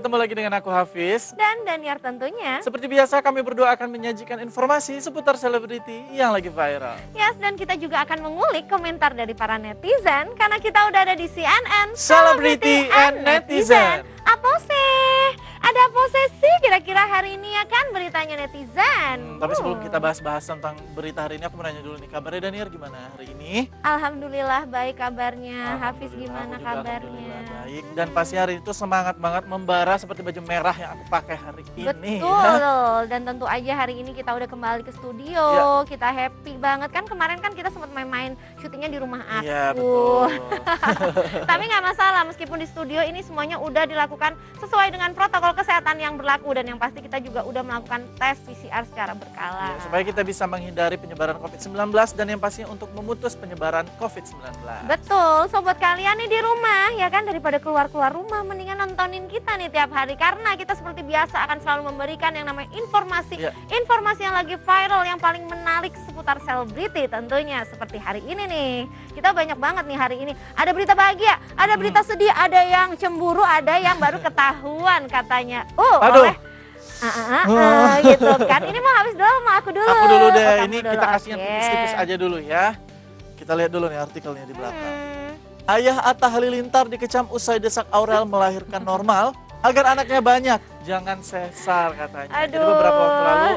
ketemu lagi dengan aku Hafiz. Dan Daniar tentunya. Seperti biasa kami berdua akan menyajikan informasi seputar selebriti yang lagi viral. Yes, dan kita juga akan mengulik komentar dari para netizen karena kita udah ada di CNN Celebrity and Netizen. Apa sih? Ada apa sih kira-kira hari ini ya kan beritanya netizen? Tapi sebelum kita bahas-bahas tentang berita hari ini, aku mau nanya dulu nih, kabarnya Daniar gimana hari ini? Alhamdulillah baik kabarnya. Hafiz gimana Aku juga kabarnya? alhamdulillah baik. Dan pasti hari itu semangat banget membara seperti baju merah yang aku pakai hari ini. Betul, dan tentu aja hari ini kita udah kembali ke studio, kita happy banget kan. Kemarin kan kita sempat main-main syutingnya di rumah aku. Iya betul. Tapi nggak masalah, meskipun di studio ini semuanya udah dilakukan sesuai dengan protokol kesehatan yang berlaku, dan yang pasti kita juga udah melakukan tes PCR secara berkala. Ya, supaya kita bisa menghindari penyebaran COVID-19 dan yang pastinya untuk memutus penyebaran COVID-19. Betul, so buat kalian nih di rumah ya kan, daripada keluar-keluar rumah mendingan nontonin kita nih tiap hari, karena kita seperti biasa akan selalu memberikan yang namanya informasi yang lagi viral, yang paling menarik seputar selebriti tentunya. Seperti hari ini nih, kita banyak banget nih hari ini, ada berita bahagia, ada berita sedih, ada yang cemburu, ada yang baru ketahuan katanya. Aduh. Gitu kan. Ini mau habis dulu, mau aku dulu. Aku dulu deh, kamu ini dulu, kita kasihnya oke. tipis-tipis aja dulu ya. Kita lihat dulu nih artikelnya di belakang. Ayah Atta Halilintar dikecam usai desak Aurel melahirkan normal agar anaknya banyak, jangan sesar katanya. Jadi Aduh. beberapa waktu lalu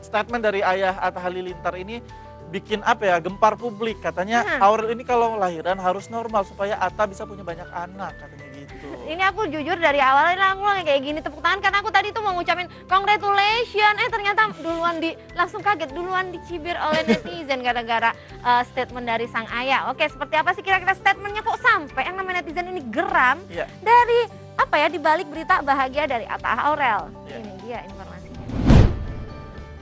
statement dari ayah Atta Halilintar ini bikin gempar publik. Katanya Aurel ini kalau lahiran harus normal supaya Atta bisa punya banyak anak katanya gitu. Ini aku jujur dari awalnya aku kayak gini tepuk tangan karena aku tadi tuh mau ngucapin congratulations, ternyata langsung kaget duluan dicibir oleh netizen gara-gara statement dari sang ayah. Oke, seperti apa sih kira-kira statementnya kok sampai yang namanya netizen ini geram dari dibalik berita bahagia dari Atta Aurel. Ini dia informasinya.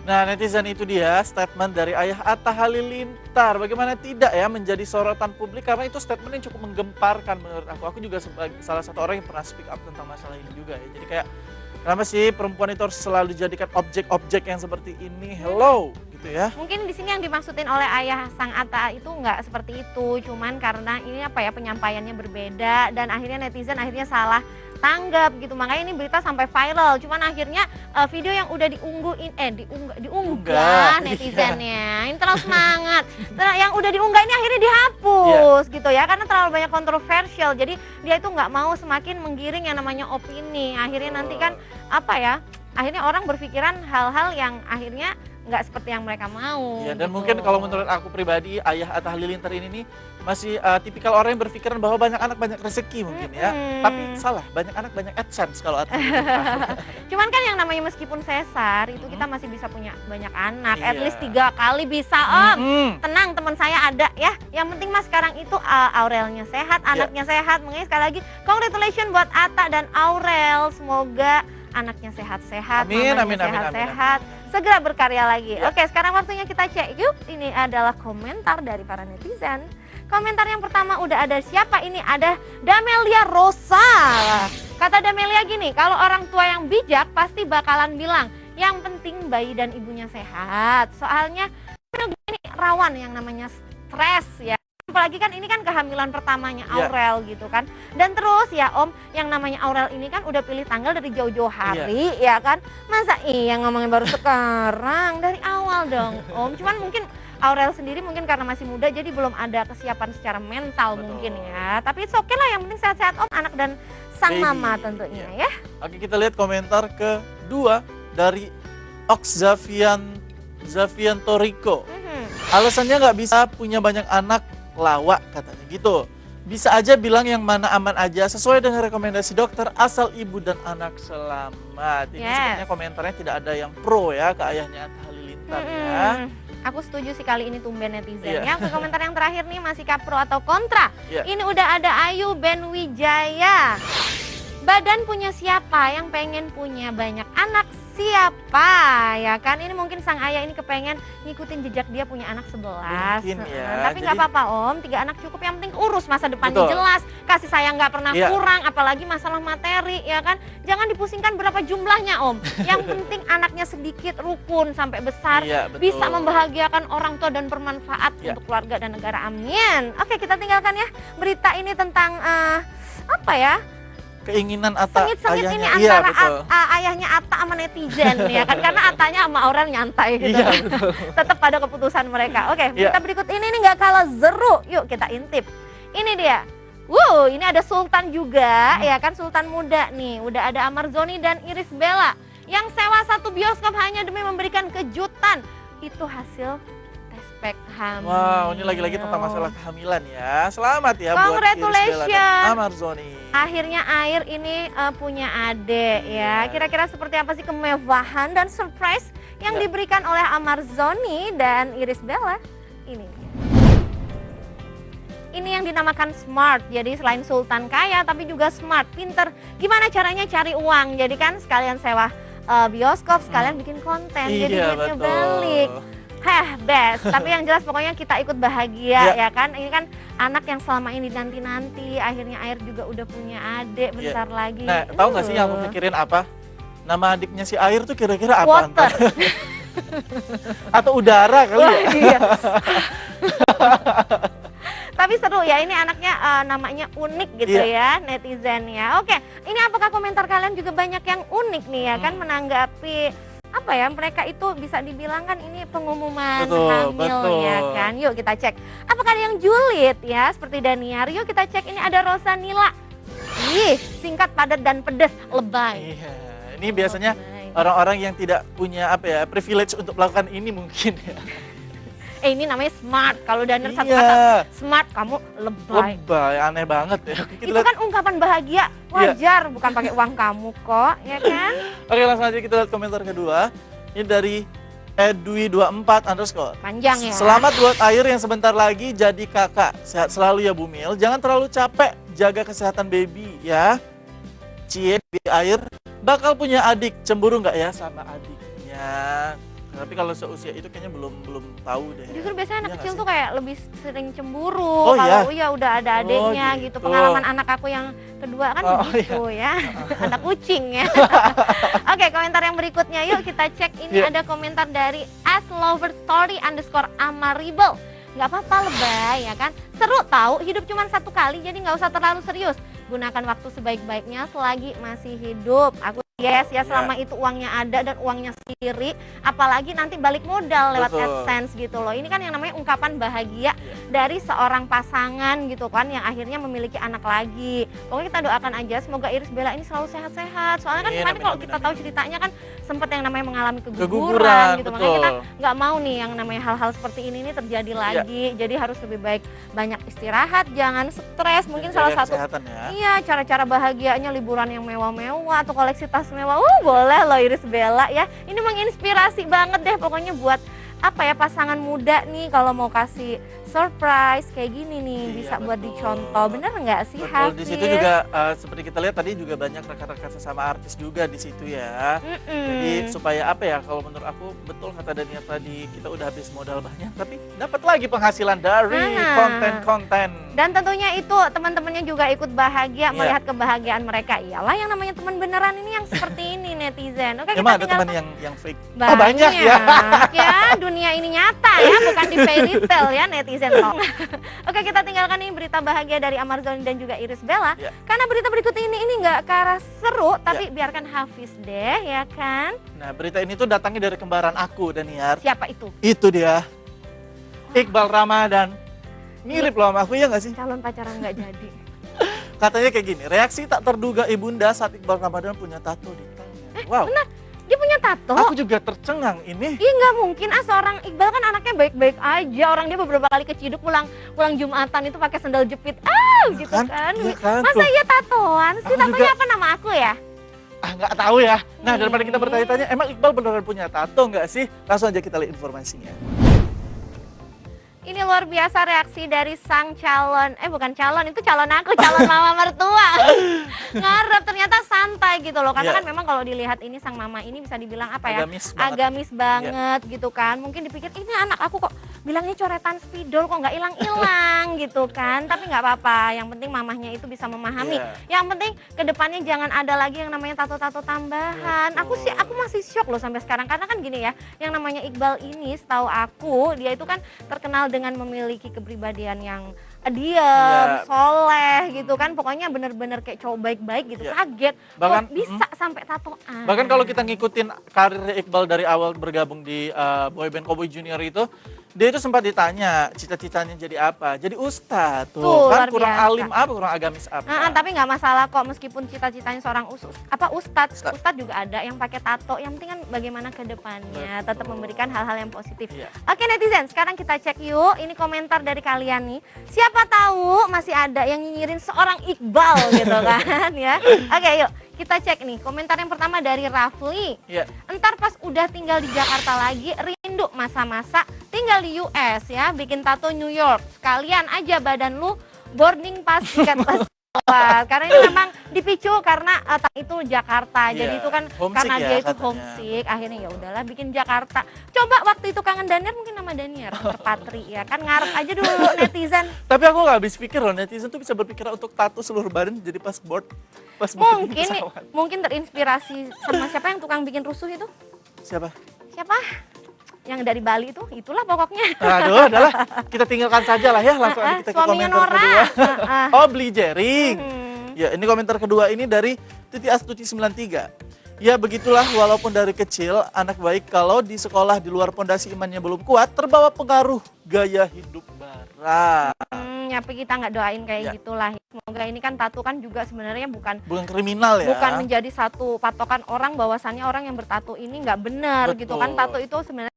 Nah, netizen itu dia statement dari ayah Atta Halilintar. Bagaimana tidak ya menjadi sorotan publik, karena itu statement yang cukup menggemparkan menurut aku. Aku juga sebagai salah satu orang yang pernah speak up tentang masalah ini juga ya. Jadi kayak kenapa sih perempuan itu harus selalu dijadikan objek-objek yang seperti ini? Hello, gitu ya. Mungkin di sini yang dimaksudin oleh ayah sang Atta itu nggak seperti itu, cuman karena ini penyampaiannya berbeda dan akhirnya netizen salah tanggap gitu, makanya ini berita sampai viral. Cuman akhirnya video yang udah diunggah netizennya ini terlalu semangat. Yang udah diunggah ini akhirnya dihapus gitu ya, karena terlalu banyak kontroversial. Jadi dia itu nggak mau semakin menggiring yang namanya opini. Akhirnya nanti kan akhirnya orang berpikiran hal-hal yang akhirnya nggak seperti yang mereka mau. Ya, dan gitu. mungkin kalau menurut aku pribadi, ayah Atta Halilintar ini nih masih tipikal orang yang berpikiran bahwa banyak anak banyak rezeki mungkin ya. Tapi salah, banyak anak banyak AdSense kalau Atta Halilintar. Cuman kan yang namanya meskipun sesar itu kita masih bisa punya banyak anak, at least 3 kali bisa om. Tenang, teman saya ada ya. Yang penting mas sekarang itu Aurelnya sehat, anaknya sehat. Makanya sekali lagi congratulations buat Atta dan Aurel, semoga anaknya sehat-sehat, mamanya sehat-sehat, segera berkarya lagi. Oke, sekarang waktunya kita cek yuk. Ini adalah komentar dari para netizen. Komentar yang pertama udah ada, siapa ini? Ada Damelia Rosa. Kata Damelia gini, kalau orang tua yang bijak pasti bakalan bilang, yang penting bayi dan ibunya sehat. Soalnya ini rawan yang namanya stres ya. Apalagi kan ini kan kehamilan pertamanya Aurel gitu kan. Dan terus ya om, yang namanya Aurel ini kan udah pilih tanggal dari jauh-jauh hari ya kan. Masa ngomongin baru sekarang, dari awal dong om. Cuman mungkin Aurel sendiri mungkin karena masih muda jadi belum ada kesiapan secara mental mungkin ya. Tapi it's okay lah, yang penting sehat-sehat om, anak dan sang mama tentunya ya. Oke, kita lihat komentar kedua dari Zafian Toriko. Alasannya nggak bisa punya banyak anak, lawak katanya gitu. Bisa aja bilang yang mana aman aja sesuai dengan rekomendasi dokter, asal ibu dan anak selamat. Ini sebenarnya komentarnya tidak ada yang pro ya ke ayahnya Atta Halilintar ya. Aku setuju sih kali ini tumben netizen ya. Ke komentar yang terakhir nih, masih pro atau kontra? Ini udah ada Ayu Ben Wijaya. Badan punya siapa yang pengen punya banyak anak? Siapa ya kan? Ini mungkin sang ayah ini kepengen ngikutin jejak dia punya anak 11. Tapi nggak apa-apa om, 3 anak cukup, yang penting urus masa depannya jelas, kasih sayang nggak pernah kurang, apalagi masalah materi ya kan. Jangan dipusingkan berapa jumlahnya om, yang penting anaknya sedikit, rukun sampai besar, bisa membahagiakan orang tua dan bermanfaat untuk keluarga dan negara, amin. Oke, kita tinggalkan ya berita ini tentang keinginan Atta Sengit-sengit ini ayahnya. Iya, antara betul. ayahnya Atta sama netizen ya kan, karena Attanya sama Aurel nyantai gitu. Iya, betul. Tetap pada keputusan mereka. Oke, Iya. berita berikut ini nih nggak kalah seru. Yuk kita intip. Ini dia. Ini ada Sultan juga, ya kan, Sultan muda nih. Udah ada Amar Zoni dan Irish Bella yang sewa satu bioskop hanya demi memberikan kejutan. Itu hasil tes pack hamil. Wow, ini lagi-lagi tentang masalah kehamilan ya. Selamat ya buat Irish Bella Congratulations. dan Amar Zoni. Akhirnya Air ini punya adik ya. Kira-kira seperti apa sih kemewahan dan surprise yang Ya. diberikan oleh Amar Zoni dan Irish Bella? Ini dia. Ini yang dinamakan smart. Jadi selain Sultan kaya tapi juga smart, pinter. Gimana caranya cari uang? Jadi kan sekalian sewa bioskop, sekalian bikin konten. Jadi Iya, duitnya betul. balik. Best. Tapi yang jelas pokoknya kita ikut bahagia ya kan. Ini kan anak yang selama ini nanti-nanti, akhirnya Air juga udah punya adik bentar lagi. Nah, tahu nggak sih yang aku pikirin apa? Nama adiknya si Air tuh kira-kira apa? Water. Atau udara kali Wah, ya? iya. Tapi seru ya, ini anaknya namanya unik gitu ya netizen ya. Oke, ini apakah komentar kalian juga banyak yang unik nih ya kan menanggapi apa ya, mereka itu bisa dibilang kan ini pengumuman hamil ya kan. Yuk kita cek. Apakah ada yang julid ya seperti Daniar? Yuk kita cek, ini ada Rosanila. Ih, singkat, padat dan pedas, lebay. Iya, ini biasanya Lebay. orang-orang yang tidak punya apa ya, privilege untuk melakukan ini mungkin ya. Ini namanya smart. Kalau Daniar satu Iya. kata smart, kamu lebay. Lebay, aneh banget ya. Kita Itu lihat- kan ungkapan bahagia, wajar, bukan pakai uang kamu kok, ya kan? Oke, langsung aja kita lihat komentar kedua. Ini dari Edwi24_. Panjang ya. Selamat buat Air yang sebentar lagi jadi kakak. Sehat selalu ya Bumil. Jangan terlalu capek, jaga kesehatan baby ya. Cie, Air bakal punya adik. Cemburu nggak ya sama adiknya? Tapi kalau seusia itu kayaknya belum tahu deh. Justru biasanya anak Iya kecil nggak tuh kayak lebih sering cemburu Oh, kalau ya udah ada adiknya Oh, gitu. gitu. Pengalaman anak aku yang kedua kan Oh, begitu ya. Anak kucing ya. Oke, komentar yang berikutnya yuk kita cek. Ini Iya. ada komentar dari @loverstory_amaribel. Nggak apa-apa lebay ya kan. Seru tahu, hidup cuma satu kali jadi nggak usah terlalu serius. Gunakan waktu sebaik-baiknya selagi masih hidup. Aku yes ya, selama itu uangnya ada dan uangnya sendiri, apalagi nanti balik modal lewat Betul. AdSense gitu loh. Ini kan yang namanya ungkapan bahagia dari seorang pasangan gitu kan yang akhirnya memiliki anak lagi. Pokoknya kita doakan aja semoga Irish Bella ini selalu sehat-sehat. Soalnya kan Amin, kemarin amin, kalau amin, kita amin. tahu ceritanya kan sempat yang namanya mengalami Keguguran, keguguran gitu. Makanya kita betul. nggak mau nih yang namanya hal-hal seperti ini terjadi lagi. Jadi harus lebih baik banyak istirahat, jangan stres. Mungkin salah Jaga satu kesehatan ya. iya, cara-cara bahagianya liburan yang mewah-mewah atau koleksi tas mewah. Boleh loh Irish Bella ya. Ini menginspirasi banget deh pokoknya buat apa ya, pasangan muda nih kalau mau kasih surprise kayak gini nih, Iya, bisa buat betul. dicontoh. Bener nggak sih, Betul, di situ Hafiz? juga seperti kita lihat tadi juga banyak rekan-rekan sesama artis juga di situ ya. Jadi supaya apa ya, kalau menurut aku betul kata Dania tadi, kita udah habis modal banyak tapi dapat lagi penghasilan dari Nah. konten-konten. Dan tentunya itu teman-temannya juga ikut bahagia Iya. melihat kebahagiaan mereka. Iyalah yang namanya teman beneran ini yang seperti ini netizen. Oke, Emang kita ada tinggal teman yang fake? banyak ya. ya, dunia ini nyata ya, bukan di fairy tale ya netizen. Oke, kita tinggalkan ini berita bahagia dari Amar Zoni dan juga Irish Bella. Ya. Karena berita berikut ini nggak kalah seru, tapi biarkan Hafiz deh ya kan. Nah, berita ini tuh datangnya dari kembaran aku, Daniar. Siapa itu? Itu dia, Iqbal Ramadan. Mirip loh sama aku, ya nggak sih? Calon pacaran nggak jadi. Katanya kayak gini, reaksi tak terduga ibunda saat Iqbal Ramadan punya tato di tangan. Wow, Dia punya tato? aku juga tercengang ini. Ih, nggak mungkin, seorang Iqbal kan anaknya baik-baik aja. Orang dia beberapa kali keciduk pulang Jumatan itu pakai sendal jepit. Gitu kan. Iya kan? Masa Tuh. iya tatoan sih? Aku Tatonya apa nama aku ya? Nggak tahu ya. Nah, daripada kita Nih. bertanya-tanya, emang Iqbal beneran punya tato nggak sih? Langsung aja kita lihat informasinya. Ini luar biasa reaksi dari sang calon, bukan calon, itu calon aku, calon mama mertua. Ngarep, ternyata santai gitu loh. Karena Iya. kan memang kalau dilihat ini sang mama ini bisa dibilang apa ya? Agamis banget. Agamis banget gitu kan. Mungkin dipikir ini anak aku kok bilangnya coretan spidol kok nggak hilang-hilang gitu kan. Tapi nggak apa-apa, yang penting mamahnya itu bisa memahami. Iya. Yang penting kedepannya jangan ada lagi yang namanya tato-tato tambahan. Aku masih shock loh sampai sekarang, karena kan gini ya, yang namanya Iqbal ini setahu aku dia itu kan terkenal dengan memiliki kepribadian yang diem, soleh gitu kan, pokoknya bener-bener kayak cowok baik-baik gitu. Kaget Bahkan kok bisa sampai tatoan. bahkan kalau kita ngikutin karir Iqbal dari awal bergabung di boyband Cowboy Junior itu, dia itu sempat ditanya cita-citanya jadi apa, jadi ustadz tuh, kan Luar kurang biasa. alim apa, kurang agamis apa. Tapi nggak masalah kok, meskipun cita-citanya seorang ustadz juga ada yang pakai tato. Yang penting kan bagaimana ke depannya tetap memberikan hal-hal yang positif. Oke netizen, sekarang kita cek yuk ini komentar dari kalian nih. Siapa tahu masih ada yang nyinyirin seorang Iqbal gitu kan ya. Oke yuk kita cek nih komentar yang pertama dari Rafli. Entar pas udah tinggal di Jakarta lagi, rindu masa-masa tinggal di US ya, bikin tato New York. Sekalian aja badan lu boarding pass tiket pesawat. Karena ini memang dipicu karena itu Jakarta. Jadi itu kan homesick karena dia itu katanya. homesick, akhirnya ya udahlah bikin Jakarta. Coba waktu itu kangen Daniar mungkin nama Daniar terpatri ya kan, ngarep aja dulu netizen. Tapi aku nggak habis pikir loh, netizen tuh bisa berpikir untuk tato seluruh badan jadi passport. Mungkin terinspirasi sama siapa yang tukang bikin rusuh itu? Siapa? Yang dari Bali itu, itulah pokoknya. Aduh, adalah kita tinggalkan saja lah ya, langsung aja kita ke Suaminya komentar Nora. kedua. Oh, beli jaring. Ya, ini komentar kedua ini dari Titi Astuti 93. Ya begitulah, walaupun dari kecil anak baik kalau di sekolah di luar pondasi imannya belum kuat, terbawa pengaruh gaya hidup barat. Tapi kita nggak doain kayak gitulah. Semoga ini kan tato kan juga sebenarnya bukan kriminal ya. Bukan menjadi satu patokan orang bahwasannya orang yang bertato ini nggak benar gitu kan. Tato itu sebenarnya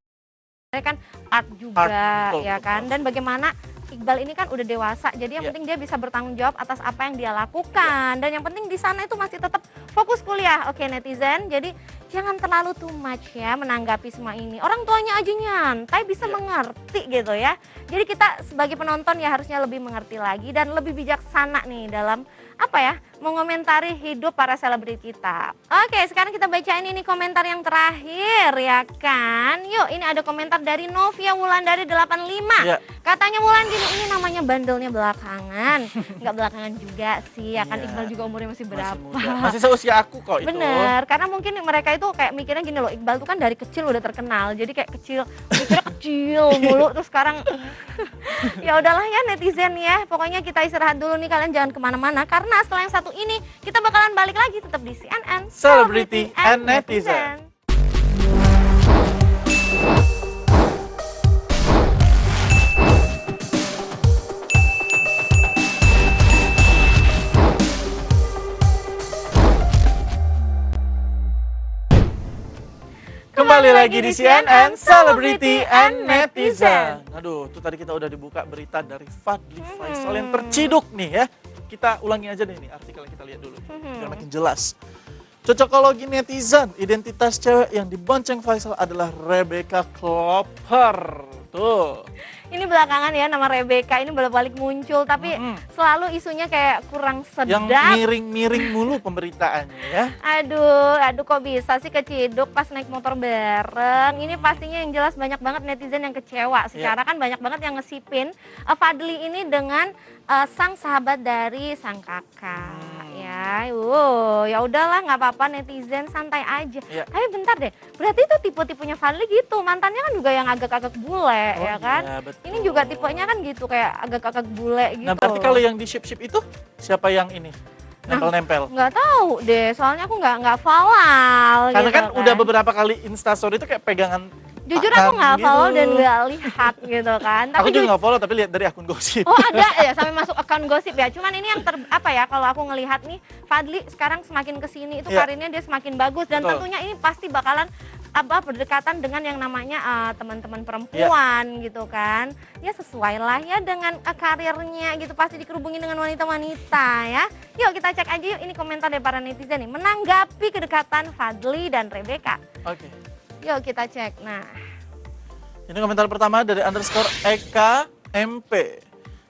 kan art juga ya kan. Dan bagaimana Iqbal ini kan udah dewasa, jadi yang penting dia bisa bertanggung jawab atas apa yang dia lakukan. Dan yang penting di sana itu masih tetap fokus kuliah. Oke netizen, jadi jangan terlalu too much ya menanggapi semua ini. Orang tuanya aja nyantai bisa mengerti gitu ya. Jadi kita sebagai penonton ya harusnya lebih mengerti lagi dan lebih bijaksana nih dalam mengomentari hidup para selebriti kita. Oke, sekarang kita bacain ini komentar yang terakhir ya kan. Yuk, ini ada komentar dari Novia Wulandari 85. Katanya Wulan gini, ini namanya bandelnya belakangan. Enggak belakangan juga sih, ya kan Iqbal juga umurnya masih berapa. Masih seusia aku kok itu. Bener, karena mungkin mereka itu kayak mikirnya gini loh, Iqbal tuh kan dari kecil udah terkenal. Jadi kayak mikirnya kecil mulu, terus sekarang ya udahlah ya netizen ya. Pokoknya kita istirahat dulu nih, kalian jangan kemana-mana. Karena setelah yang satu ini, kita bakalan balik lagi tetap di CNN Celebrity and Netizen. Kembali lagi di CNN Celebrity and Netizen. Aduh, tuh tadi kita udah dibuka berita dari Fadly Faisal yang terciduk nih ya. Kita ulangi aja deh nih artikelnya, kita lihat dulu biar makin jelas. Cocokologi netizen, identitas cewek yang dibonceng Faisal adalah Rebecca Klopper. Tuh. Ini belakangan ya nama Rebecca ini bolak-balik muncul, tapi selalu isunya kayak kurang sedap. Yang miring-miring mulu pemberitaannya ya. Aduh kok bisa sih keciduk pas naik motor bareng. Ini pastinya yang jelas banyak banget netizen yang kecewa. Secara kan banyak banget yang ngesipin Fadly ini dengan sang sahabat dari sang kakak. Ya udahlah nggak apa-apa, netizen santai aja. Tapi bentar deh, berarti itu tipe-tipenya Fadly gitu. Mantannya kan juga yang agak-agak bule ya kan. Ini juga tipenya kan gitu, kayak agak-agak bule gitu. Nah berarti kalau yang di ship-ship itu siapa yang ini? Nempel-nempel? Nggak tahu deh, soalnya aku nggak follow. Karena gitu kan udah beberapa kali instastory itu kayak pegangan. Jujur aku nggak follow dan nggak lihat gitu kan. Tapi aku juga nggak follow tapi lihat dari akun gosip. Oh ada ya, sampai masuk akun gosip ya. Cuman ini yang kalau aku ngelihat nih, Fadly sekarang semakin kesini itu karirnya dia semakin bagus. Dan tentunya ini pasti bakalan berdekatan dengan yang namanya teman-teman perempuan gitu kan. Ya sesuai lah ya dengan karirnya gitu, pasti dikerubungin dengan wanita-wanita ya. Yuk kita cek aja yuk ini komentar dari para netizen nih menanggapi kedekatan Fadly dan Rebecca. Oke. Yuk kita cek. Nah, ini komentar pertama dari _Eka MP.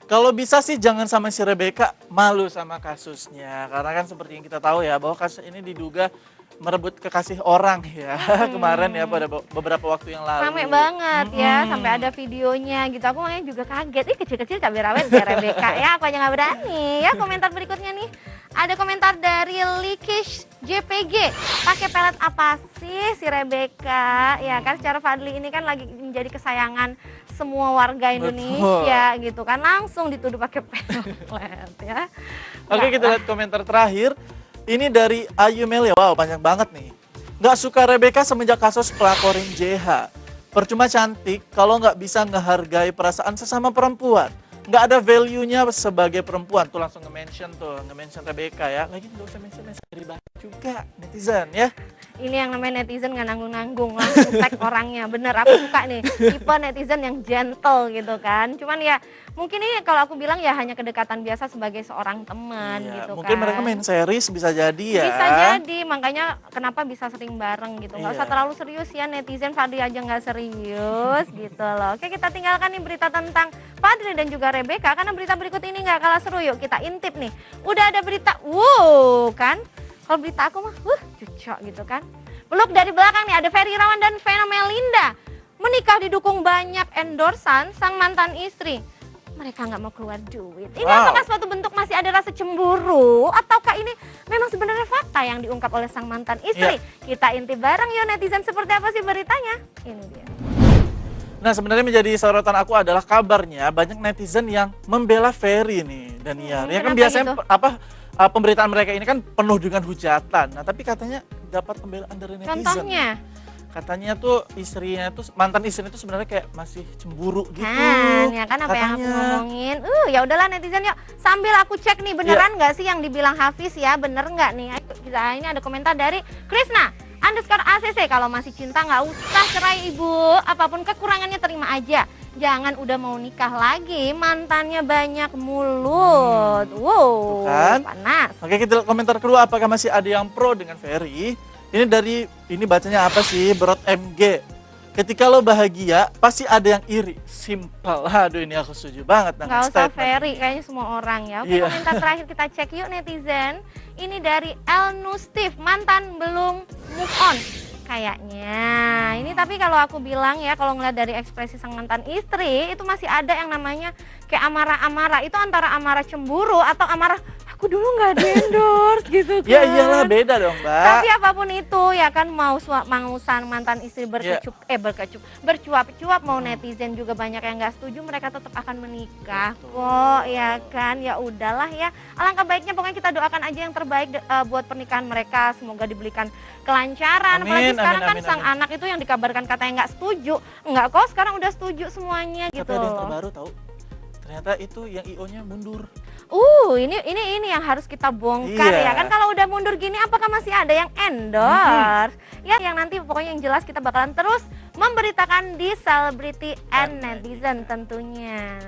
Kalau bisa sih jangan sama si Rebecca, malu sama kasusnya. Karena kan seperti yang kita tahu ya bahwa kasus ini diduga merebut kekasih orang ya kemarin ya pada beberapa waktu yang lalu. Rame banget ya, sampai ada videonya gitu. Aku makanya juga kaget, kecil-kecil cabai rawit ya Rebecca ya, aku aja nggak berani. Ya komentar berikutnya nih, ada komentar dari Likish JPG. Pakai pelet apa sih si Rebecca? Ya kan secara Fadli ini kan lagi menjadi kesayangan semua warga Indonesia gitu kan, langsung dituduh pakai pelet ya. Oke, kita lihat komentar terakhir. Ini dari Ayu Melia. Wow, panjang banget nih. Nggak suka Rebecca semenjak kasus pelaporin JH. Percuma cantik kalau nggak bisa ngehargai perasaan sesama perempuan. Nggak ada value-nya sebagai perempuan. Tuh langsung nge-mention Rebecca ya. Lagi nggak usah mention dari bawah juga netizen ya. Ini yang namanya netizen nggak nanggung-nanggung, langsung tag orangnya. Bener, aku suka nih tipe netizen yang gentle gitu kan. Cuman ya mungkin ini kalau aku bilang ya hanya kedekatan biasa sebagai seorang teman gitu mungkin kan. mereka main series bisa jadi ya. Bisa jadi, makanya kenapa bisa sering bareng gitu. Nggak usah terlalu serius ya, netizen Fadli aja nggak serius gitu loh. Oke, kita tinggalkan nih berita tentang Fadli dan juga Rebecca, karena berita berikut ini nggak kalah seru. Yuk kita intip nih. Udah ada berita, wow kan. Kalau berita aku mah, cucok gitu kan. Peluk dari belakang nih, ada Ferry Irawan dan Vena Melinda. Menikah didukung banyak endorsan sang mantan istri. Mereka nggak mau keluar duit. Ini apakah suatu bentuk masih ada rasa cemburu? Ataukah ini memang sebenarnya fakta yang diungkap oleh sang mantan istri? Kita intip bareng yuk netizen, seperti apa sih beritanya? Ini dia. Nah, sebenarnya menjadi sorotan aku adalah kabarnya banyak netizen yang membela Ferry nih, Daniar. Ya kan biasanya gitu? Pemberitaan mereka ini kan penuh dengan hujatan. Nah, tapi katanya dapat pembelaan dari netizen. Contohnya? Katanya tuh mantan istrinya tuh sebenarnya kayak masih cemburu gitu. Ya kan apa yang aku ngomongin. Ya udahlah netizen yuk. Sambil aku cek nih beneran nggak sih yang dibilang Hafiz ya, bener nggak nih? Ini ada komentar dari Krisna _ACC, kalau masih cinta nggak usah cerai ibu, apapun kekurangannya terima aja. Jangan udah mau nikah lagi, mantannya banyak mulut. Wow, kan? Panas. Oke, kita lihat komentar kedua, apakah masih ada yang pro dengan Ferry? Ini bacanya apa sih? Brot MG. Ketika lo bahagia, pasti ada yang iri. Simple. Aduh, ini aku setuju banget dengan Nggak usah statement. Ferry, kayaknya semua orang ya. Oke, komentar terakhir kita cek yuk netizen. Ini dari Elnustif, mantan belum move on. Kayaknya ini, tapi kalau aku bilang ya, kalau ngeliat dari ekspresi sang mantan istri itu masih ada yang namanya kayak amarah-amarah. Itu antara amarah cemburu atau amarah aku dulu nggak di endorse gitu kan. Ya iyalah, beda dong Mbak. Tapi apapun itu ya kan, mau sang mantan istri bercuap-cuap, mau netizen juga banyak yang nggak setuju, mereka tetap akan menikah kok ya kan. Ya udahlah ya, alangkah baiknya pokoknya kita doakan aja yang terbaik buat pernikahan mereka, semoga diberikan kelancaran. Apalagi sekarang kan sang anak itu yang dikabarkan katanya nggak setuju, nggak kok, sekarang udah setuju semuanya gitu. Tapi ada yang terbaru tahu, ternyata itu yang IO-nya mundur. Ini yang harus kita bongkar ya kan. Kalau udah mundur gini, apakah masih ada yang endorse? Ya, yang nanti pokoknya yang jelas kita bakalan terus memberitakan di Celebrity and Netizen tentunya.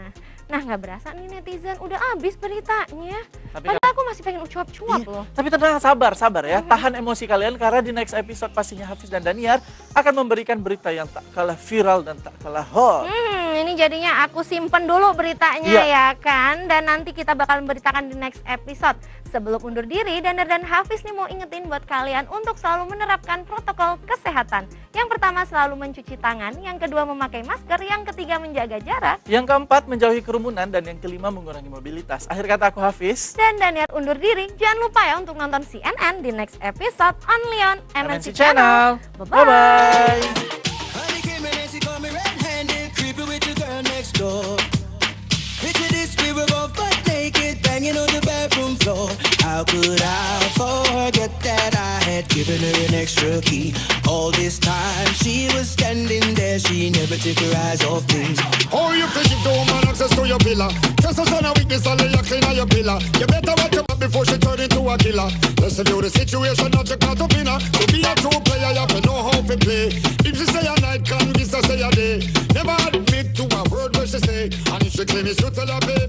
Nah, nggak berasa nih netizen, udah habis beritanya. Padahal aku masih pengen cuap-cuap loh. Tapi tenang, sabar ya. Tahan emosi kalian, karena di next episode pastinya Hafiz dan Daniar akan memberikan berita yang tak kalah viral dan tak kalah hot. Ini jadinya aku simpen dulu beritanya ya kan. Dan nanti kita bakal memberitakan di next episode. Sebelum undur diri, Danar dan Hafiz nih mau ingetin buat kalian untuk selalu menerapkan protokol kesehatan. Yang pertama selalu mencuci tangan, yang kedua memakai masker, yang ketiga menjaga jarak, yang keempat menjauhi kerumunan, dan yang kelima mengurangi mobilitas. Akhir kata aku Hafiz dan Daniar undur diri. Jangan lupa ya untuk nonton CNN di next episode only on MNC Channel. Bye-bye. How could I forget that I had given her an extra key? All this time she was standing there, she never took her eyes off me. Oh, you can give the woman access to your villa. Just a son of weakness, I'll lay you clean on your pillar. You better watch your back before she turn into a killer. Listen to the situation, not your caught up in her. To be a true player, you have to know how to play. If she say a night, can this say a day. Never admit to a word where she say. And if she claim it's you, tell her, babe.